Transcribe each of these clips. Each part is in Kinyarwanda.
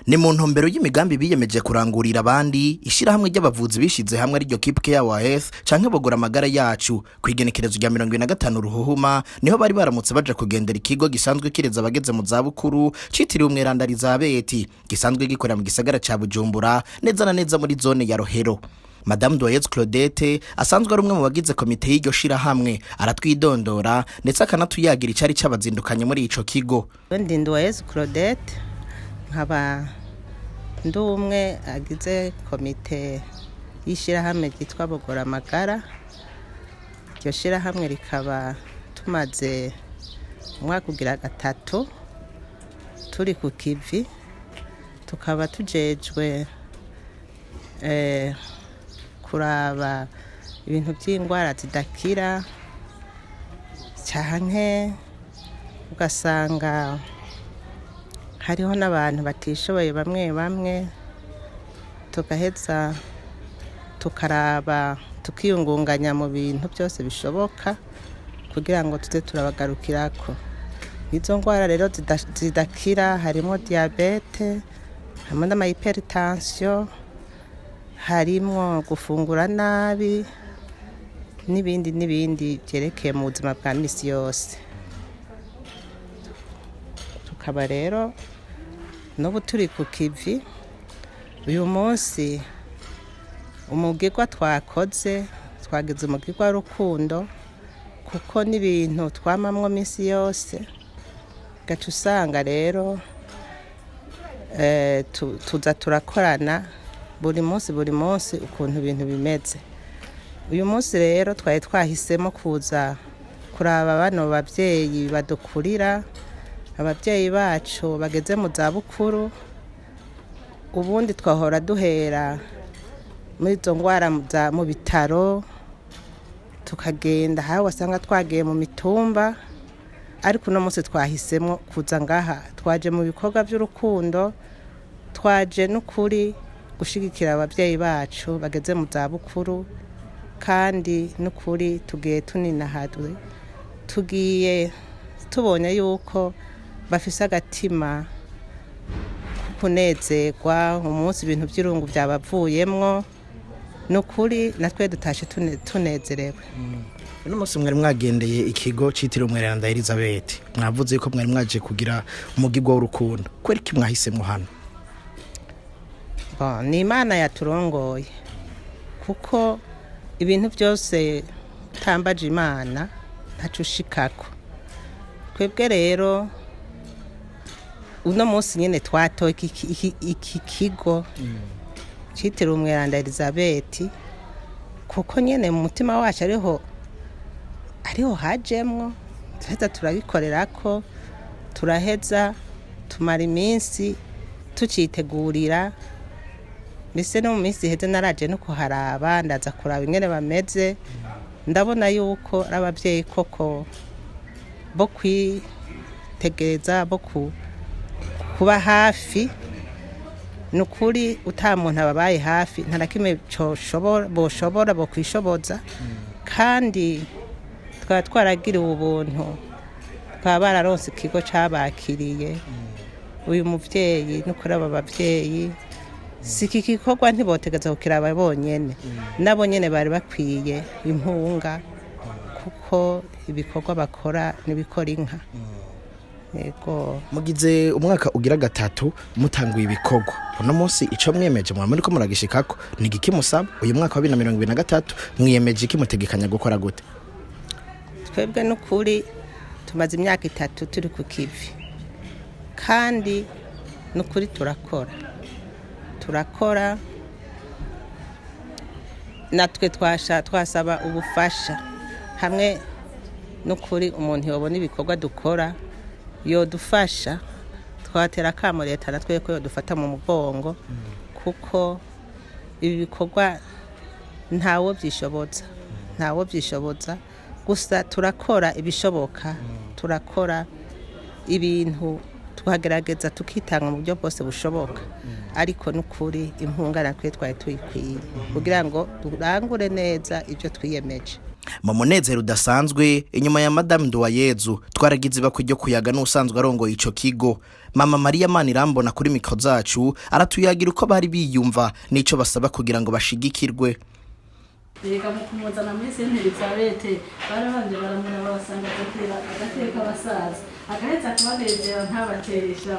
Ni mu ntumbero y'imigambi biyemeje kurangurira abandi ishirahamwe ry'abavuzi bishize hamwe ari ryo Keep Care Our Health canke bogora amagara yacu kwigenekerezo rya 25 ruhuhuma niho bari baramutse baje kugendera ikigo gisanzwe kireza abageze mu zabukuru citiriwe umweranda Elizabeth gisanzwe gikorera mu gisagara ca Bujumbura neza na neza muri zone ya Rohero. Madame Doyez Claudette asanzwe ari umwe mu bagize komite y'iryo shirahamwe aratwidondora ndetse akanatuyagira icari c'abazindukanye muri ico kigo. Ndi Doyez Claudette nkaba ndi umwe agize komite y'ishirahamwe ryitwa bogora amagara. Iryo shirahamwe rikaba tumaze umwaka ugira gatatu turi ku kivi, tukaba tujejwe kuraba ibintu by'indwara zidakira canke ugasanga hariho n'abantu batishoboye bamwe tugaheza tukaraba tukiyungunganya mu bintu byose bishoboka kugira ngo tuze turabagarukirako. Izo ndwara rero zidakira harimo diabete, harimo n'ama hypertension, harimo gufungura nabi n'ibindi byerekeye mu buzima bwa misi yose. Tukaba rero n'ubu turi ku kivi. Uyu munsi umugirwa twagize umugirwa w'urukundo kuko n'ibintu twamamwo misi yose gaca usanga rero tuza turakorana buri munsi ukuntu ibintu bimeze. Uyu munsi rero twari twahisemo kuza kuraba bano bavyeyi badukurira, abavyeyi bacu bageze mu zabukuru. Ubundi twahora duhera muri izo ndwara mu bitaro tukagenda hawe wasanga twagiye mu mitumba, ariko uno munsi twahisemo kuza ngaha. Twaje mu bikorwa by'urukundo, twaje n'ukuri gushigikira abavyeyi bacu bageze mu zabukuru, kandi n'ukuri tugiye tuninahadwe, tugiye tubonye yuko bafise agatima kunezerwa umunsi ibintu by'irungu byabavuyemwo. N'ukuri natwe dutashe tunezerewe. Uno munsi mwari mwagendeye ikigo citiriwe umweranda Elizabeth, mwavuze yuko mwari mwaje kugira umugirwa w'urukundo. Kweri ki mwahisemo hano? Ni Imana yaturongoye kuko ibintu byose utambaje Imana ntaco ushikako. Twebwe rero uno munsi nyene twatoye iki kigo citiriwe umweranda Elizabeth kuko nyene mu mutima wacu ariho hajemwo, turaheza turabikorerako, turaheza tumara iminsi tucitegurira. Mbese no mu minsi iheze naraje no kuharaba, ndaza kuraba ingene bameze, ndabona yuko ari abavyeyi koko bo kwitegereza, bo kuba hafi. Nukuri utamuntu ababaye hafi ntarakime boshobora kwishoboza, kandi twaba twaragira ubuntu, twaba bararonse ikigo cabakiriye. Uyu muvyeyi nukuri aba bavyeyi siki gikorwa ntibotegeza kukiraba bonyene, nabo nyene bari bakwiye impunga kuko ibikorwa bakora nibikora inka. Yego, mugize umwaka ugira gatatu mutanguye ibikorwa. Uno munsi ico mwiyemeje muri ko muragishikako ni giki musaba? Uyu mwaka wa 2023 mwiyemeje iki mutegekanya gukora gute? Twebwe n'ukuri tumaze imyaka 3 turi ku kivi, kandi n'ukuri turakora natwe twasaba ubufasha hamwe n'ukuri umuntu yobona ibikorwa dukora yodufasha. Twatera kamo leta natwe ko yodufata mu mugongo kuko ibi bikorwa ntawo byishoboza, gusa turakora ibishoboka, turakora ibintu tukagerageza tukitanga mu buryo bwose bushoboka, ariko n'ukuri impunga natwe twari tuyikwiye kugira ngo turangure neza ibyo twiyemeje. mu munezero udasanzwe inyuma ya Madame Nduwayezu twaragize ibakwe ryo kuyaga n'usanzwe arongoye ico kigo. Mama Maria Manirambona kuri mikro zacu aratuyagira uko bari biyumva n'ico basaba kugira ngo bashigikirwe. Reka mu kumuzana muri Sainte Elisabeth barabanje baramuna babasanga agateka abasaza agahetse akabanezera ntabateresha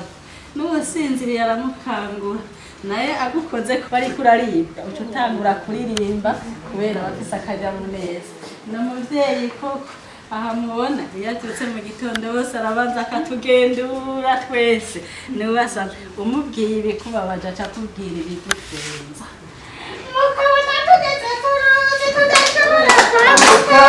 n'ubusinziriye aramukangura naye agukoze ko bari kuraribwa uco utangura kuririmba kubera bafise akanyamuneza n'umuvyeyi koko aha mubona yabyutse mu gitondo bose arabanza akatugendura twese niwasa umubwiye ibikubabaje aca kubwira ibigutenza mukabona tugeze kuruzi tudashobora kwambuka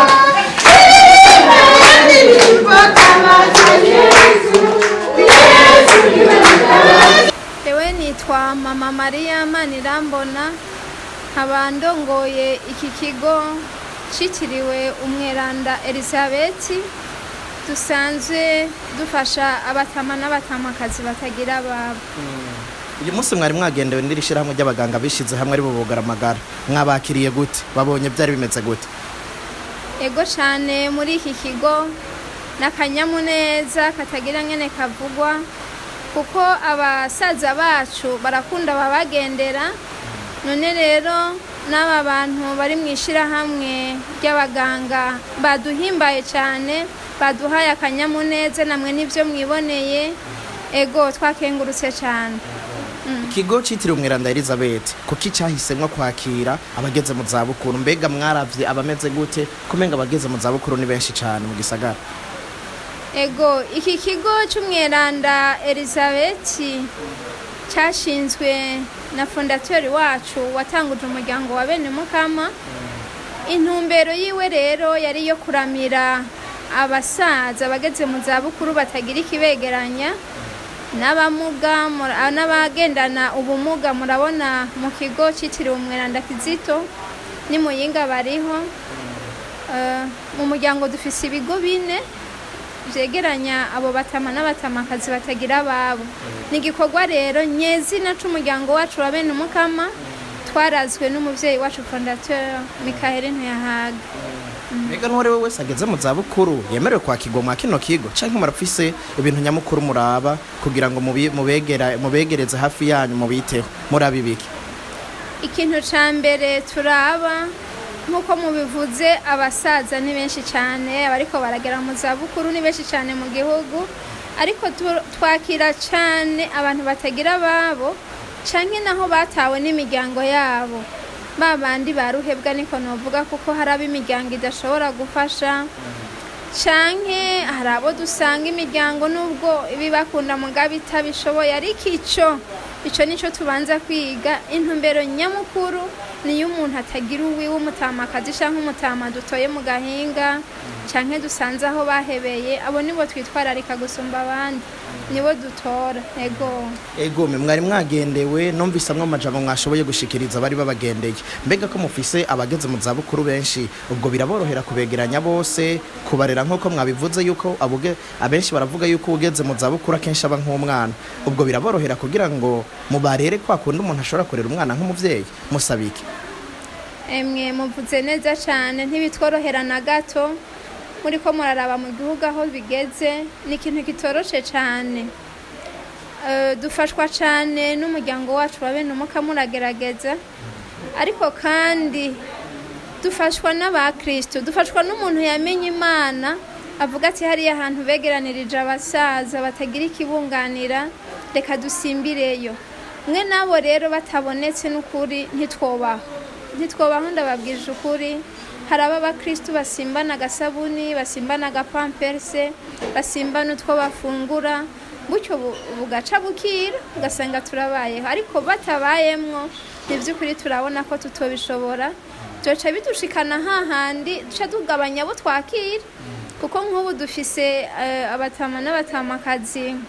Ewe nitwa Mama Maria Manirambona nkaba ndongoye iki kigo citiriwe Umweranda Elisabeth dusanzwe dufasha abatama n'abatamakazi batagira ababo. Uyu munsi mwari mwagendewe n'irishirahamwe ry'abaganga bishize hamwe ari bubogara amagara mwabakiriye gute babonye byari bimeze gute? Ego cyane muri iki kigo n'akanyamuneza katagira ngene kavugwa kuko abasaza bacu barakunda babagendera none rero n'aba bantu bari mu ishirahamwe ry'abaganga baduhimbaye cyane baduhaye akanyamuneza namwe nivyo mwiboneye ego twakengurutse cyane. Ikigo citiriwe Umweranda Elisabeth kuki cyahisemwe kwakira abageze mu zabukuru mbega mwaravye abameze gute kumenga abageze mu zabukuru ni benshi cyane mu gisagara? Ego iki kigo cy'Umweranda Elisabeth cyashinzwe na fondateur wacu watanguje umuryango wa bene mukama. Intumbero yiwe rero yari yo kuramira abasaza bageze mu zabukuru batagira ikibegeranya n'abamuga n'abagendana ubumuga. Murabona mu kigo citiriwe Umweranda Kizito ni Muyinga bariho. Mu muryango dufise ibigo 4 vyegeranya abo batama n'abatamakazi batagira ababo. Ni igikorwa rero nyezina c'umuryango wacu wa bene mukama twarazwe n'umuvyeyi wacu fondateur Mikael Ntuyahaga. Mbega n'uwari we wese ageze mu zabukuru yemerewe kwakirwa mu kino kigo canke murafise ibintu nyamukuru muraba kugira ngo mubegereze hafi yanyu mubiteho murabibiki? Ikintu ca mbere turaba nkuko mubivuze abasaza ni benshi cyane abariko baragera mu zabukuru ni benshi cyane mu gihugu ariko twakira cyane abantu batagira ababo canke naho batawe n'imiryango yabo babandi baruhebwa niko novuga kuko haraba imiryango idashobora gufasha canke harabo dusanga imiryango nubwo ibibakunda mugabe itabishoboye ariko ico nico tubanza kwiga. Intumbero nyamukuru ni y'umuntu atagira uwiwe umutamakazi canke umutama dutoye mu gahinga canke dusanze aho bahebeye abo nibo twitwararika gusumba abandi nibo dutora. Ego mwari mwagendewe numvisamwe amajambo mwashoboye gushikiriza bari babagendeye mbega ko mufise abageze mu zabukuru benshi ubwo biraborohera kubegeranya bose kubarera nkuko mwabivuze yuko abenshi baravuga yuko ugeze mu zabukuru akenshi aba nk'umwana ubwo biraborohera kugira ngo mubarere kwa kundi umuntu ashobora kurera umwana nk'umuvyeyi musabike? Emwe muvuze neza cyane ntibitworohera na gato muriko muraraba mu gihugu aho bigeze ni ikintu kitoroshe cyane. Dufashwa cyane n'umuryango wacu wa bene mukama muragerageza ariko kandi dufashwa n'abakristo dufashwa n'umuntu yamenye Imana avuga ati hariya ahantu begeranirije abasaza batagira ikibunganira reka dusimbireyo. Mwe nabo rero batabonetse n'ukuri ntitwobaho ndababwije ukuri. Hari abakristo basimbana agasabuni basimbana agapamperse basimbana utwo bafungura gutyo bugaca bukira ugasanga turabayeho ariko batabayemwo nivy'ukuri turabona ko tutobishobora byoca bidushikana hahandi duca tugabanya abo twakira kuko nk'ubu dufise abatama n'abatamakazi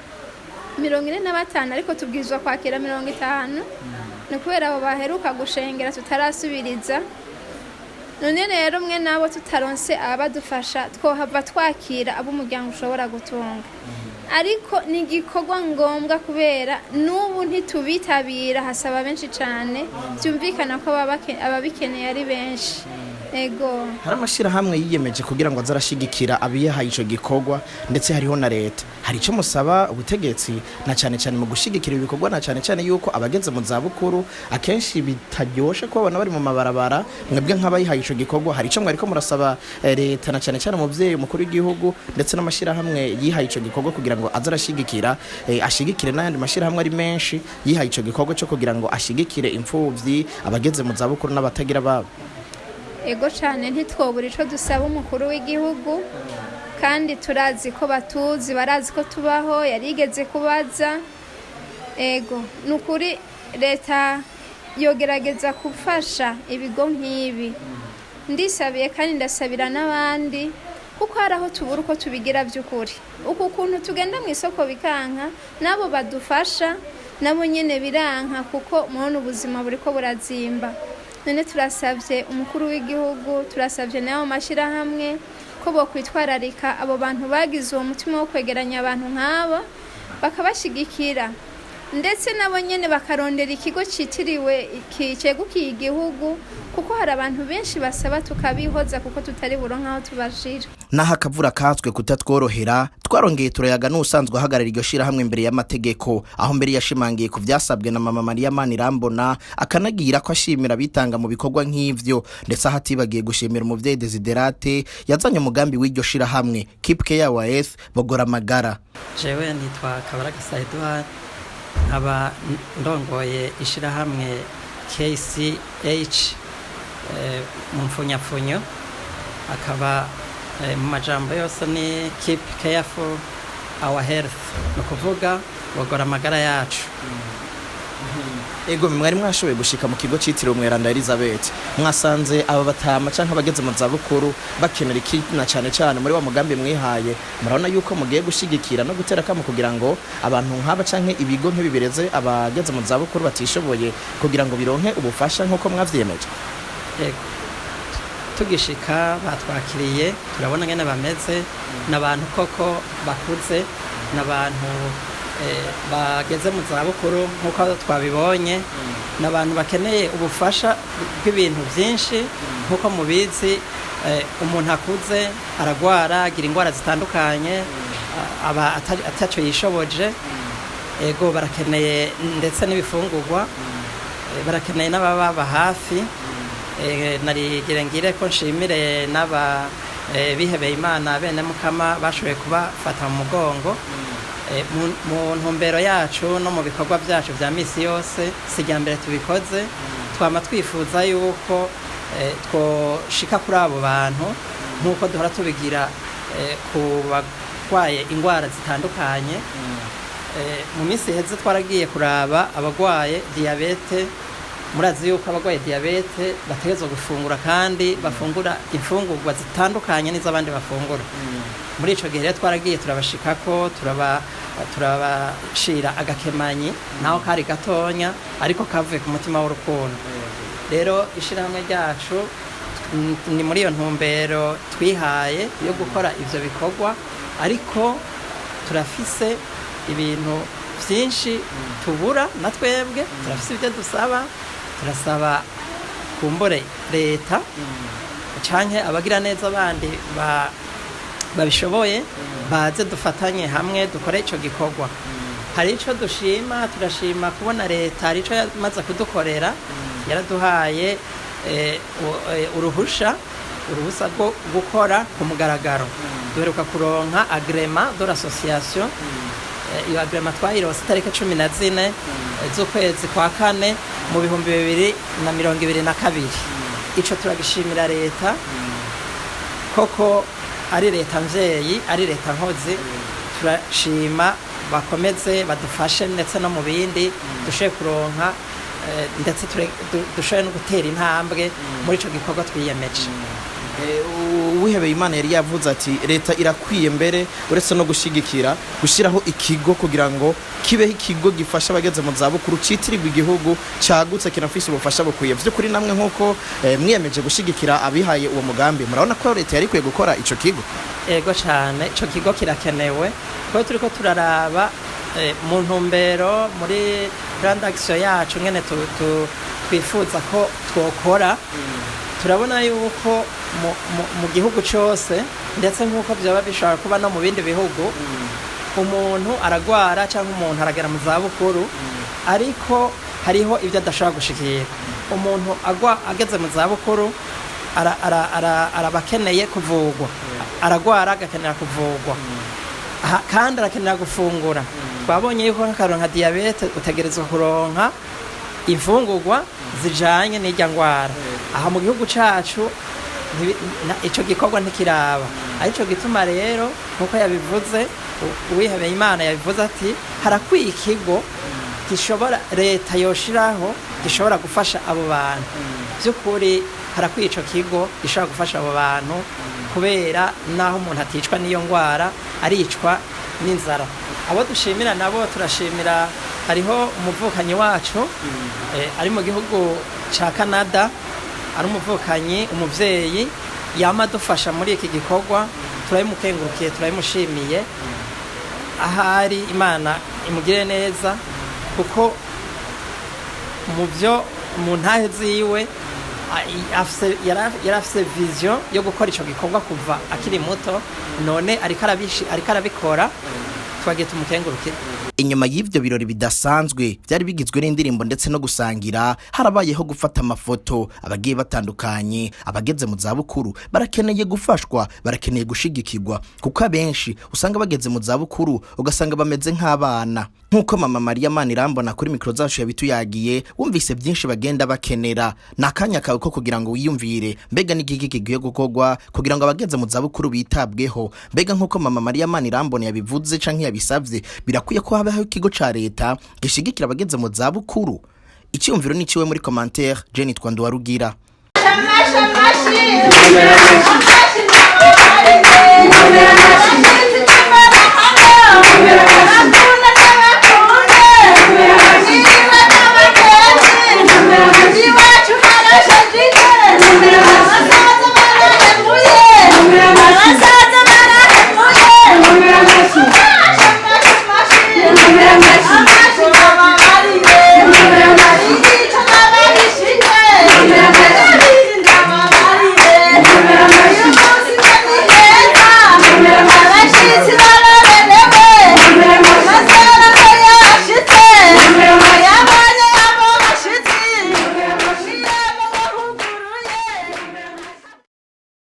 45 ariko tubwizwa kwakira 50 ni kubera abo baheruka gushengera tutarasubiriza. None rero mwe nabo tutaronse abadufasha twohava twakira abo umuryango ushobora gutunga ariko ni igikorwa ngombwa kubera n'ubu ntitubitabira hasaba benshi cyane byumvikana ko ababikeneye ari benshi. ego hari amashyirahamwe yiyemeje kugira ngo azarashigikira abihaye ico gikorwa ndetse hariho na leta. Hari ico musaba ubutegetsi na cyane cyane mu gushigikira ibikorwa, na cyane cyane yuko abageze mu zabukuru akenshi bitaryoshe kubabona bari mu mabarabara, mwebwe nk'abayihaye ico gikorwa hari ico mwariko murasaba leta na cyane cyane umuvyeyi umukuru w'igihugu ndetse n'amashyirahamwe yihaye ico gikorwa kugira ngo azarashigikira ashigikire n'ayandi mashyirahamwe ari menshi yihaye ico gikorwa cyo kugira ngo ashigikire imfuvyi, abageze mu zabukuru n'abatagira babo? ego cyane ntitwobura ico dusaba umukuru w'igihugu, kandi turazi ko batuzi, barazi ko tubaho, yarigeze kubaza. Ego nukuri leta yogerageza gufasha ibigo nk'ibi. Ndisabiye kandi ndasabira n'abandi, kuko hari aho tubura uko tubigira by'ukuri. Uku kuntu tugenda mu isoko bikanka, nabo badufasha nabo nyene biranka, kuko mubona ubuzima buriko burazimba. None turasabye umukuru w'igihugu, turasabye n'abo mashyirahamwe ko bokwitwararika abo bantu bagize uwo mutima wo kwegeranya abantu nk'abo bakabashigikira, ndetse nabo nyene bakarondera ikigo citiriwe cegukiye igihugu, kuko hari abantu benshi basaba tukabihoza kuko tutari buronka aho tubashira. Naho akavura katswe kutatworohera, twarongeye turayaga n'usanzwe ahagarara iryo shirahamwe imbere y'amategeko, aho mbere yashimangiye ku vyasabwe na mama Maria Manirambona, akanagira ko ashimira bitanga mu bikorwa nk'ivyo, ndetse ahatibagiye gushimira umuvyeyi Desiderate yazanye umugambi w'iryo shirahamwe Keep Care YS Bogora Magara. Jewe nitwa Kabaraga Edouard, nkaba ndongoye ishirahamwe KCH mu mfunyafunyo, akaba mu majambo yose ni Keep Careful Our Health, no kuvuga bogora amagara yacu. Ego mwari mwashoboye gushika mu kigo citiriwe Mweranda Elizabeth, mwasanze aba batama canke abageze mu zabukuru bakenera iki na cyane cyane muri wa mugambi mwihaye? Murabona yuko mugiye gushigikira no gutera kamo kugira ngo abantu nk'aba canke ibigo nk'ibibireze abageze mu zabukuru batishoboye kugira ngo bironke ubufasha nk'uko mwavyemeje? Ego tugishika batwakiriye, turabona ngene bameze, n'abantu koko bakuze, n'abantu bageze mu zabukuru nk'uko twabibonye, n'abantu bakeneye ubufasha bw'ibintu byinshi. Nk'uko mubizi, umuntu akuze aragwara, agira indwara zitandukanye, aba ataco yishoboje. Ego barakeneye ndetse n'ibifungurwa, barakeneye n'ababa hafi. Narigire ngire ko nshimire n'aba bihebeye Imana bene Mukama bashoboye kubafata mu mugongo mu ntumbero yacu no mu bikorwa byacu bya misi yose. Si rya mbere tubikoze, twama twifuza yuko twoshika kuri abo bantu nk'uko duhora tubigira ku bagwaye indwara zitandukanye. Mu minsi heze twaragiye kuraba abagwaye diyabete. Murazi yuko abagwaye diyabete bategezwa gufungura kandi bafungura imfungurwa zitandukanye n'iz'abandi bafungura. Muri ico gihe rero twaragiye turabashikako, turabashira agakemanyi naho kari gatonya ariko kavuye ku mutima w'urukundo. Rero ishirahamwe ryacu ni muri iyo ntumbero twihaye yo gukora ivyo bikorwa, ariko turafise ibintu vyinshi tubura na twebwe, turafise ibyo dusaba. Turasaba kumbore leta canke abagira neza abandi babishoboye baze dufatanye hamwe dukore ico gikorwa. Hari ico dushima, turashima kubona leta hari ico yamaze kudukorera, yaraduhaye uruhusa rwo gukora ku mugaragaro. Duheruka kuronka agrema de l'association. Iyo agrema twayirose tariki 14 z'ukwezi kwa kane mu 2022. Ico turagishimira leta, koko ari leta mvyeyi, ari leta nkozi. Turashima bakomeze badufashe ndetse no mu bindi dushoboye kuronka, ndetse dushoboye no gutera intambwe muri ico gikorwa twiyemeje. Uwihebeye Imana yari yavuze ati leta irakwiye mbere uretse no gushigikira gushiraho ikigo kugira ngo kibeho ikigo gifasha abageze mu zabukuru citirirwa igihugu cagutse kinafise ubufasha bukwiye. Vy'ukuri namwe nk'uko mwiyemeje gushigikira abihaye uwo mugambi, murabona ko leta yari kwiye gukora ico kigo? Ego cyane, ico kigo kirakenewe kuko turiko turaraba mu ntumbero muri plan d'action yacu ngene twifuza ko twokora. turabona yuko mu gihugu cyose ndetse nk'uko byaba bishobora kuba no mu bindi bihugu umuntu aragwara cyangwa umuntu aragera mu zabukuru ariko hariho ibyo adashobora gushikira. Umuntu ageze mu zabukuru araba akeneye kuvugwa, aragwara agakenera kuvugwa kandi arakenera gufungura. Twabonye yuko nk'akaroro nka diyabete utegerezwa kuronka imfungurwa zijanye n'irya ngwara. Aha mu gihugu cacu ico gikorwa ntikiraba, arico gituma rero nkuko yabivuze uwihebeye Imana yabivuze ati harakwiye ikigo gishobora leta yoshiraho gishobora gufasha abo bantu. By'ukuri harakwiye ico kigo gishobora gufasha abo bantu kubera naho umuntu aticwa n'iyo ngwara aricwa n'inzara. Abo dushimira nabo turashimira, hariho umuvukanyi wacu ari mu gihugu ca Canada, ari umuvukanyi umuvyeyi yama dufasha muri iki gikorwa. Turabimukengurukiye, turabimushimiye, ahari Imana imugire neza kuko mu byo mu ntahe ziwe yarafise vision yo gukora ico gikorwa kuva akiri muto, none ariko arabikora, twagiye tumukengurukire. Inyuma y'ivyo birori bidasanzwe byari bigizwe n'indirimbo ndetse no gusangira, harabayeho gufata amafoto. Abagiye batandukanye, abageze mu zabukuru barakeneye gufashwa, barakeneye gushigikirwa kuko abenshi usanga bageze mu zabukuru ugasanga bameze nk'abana. Nkuko mama Maria Manirambona kuri mikro zacu yabituyagiye, wumvise byinshi bagenda bakenera. Nakanya kawe ko kugira ngo wiyumvire mbega n'igiki kigiye gukogwa kugira ngo abageze mu zabukuru bitabweho. Mbega nkuko mama Maria Manirambona yabivuze canke yabisavye, birakwiye ko habaho ikigo ca leta gishigikira abageze mu zabukuru. Icyumviro ni ciwe muri commentaire. Jenny Twanduwarugira. Mashi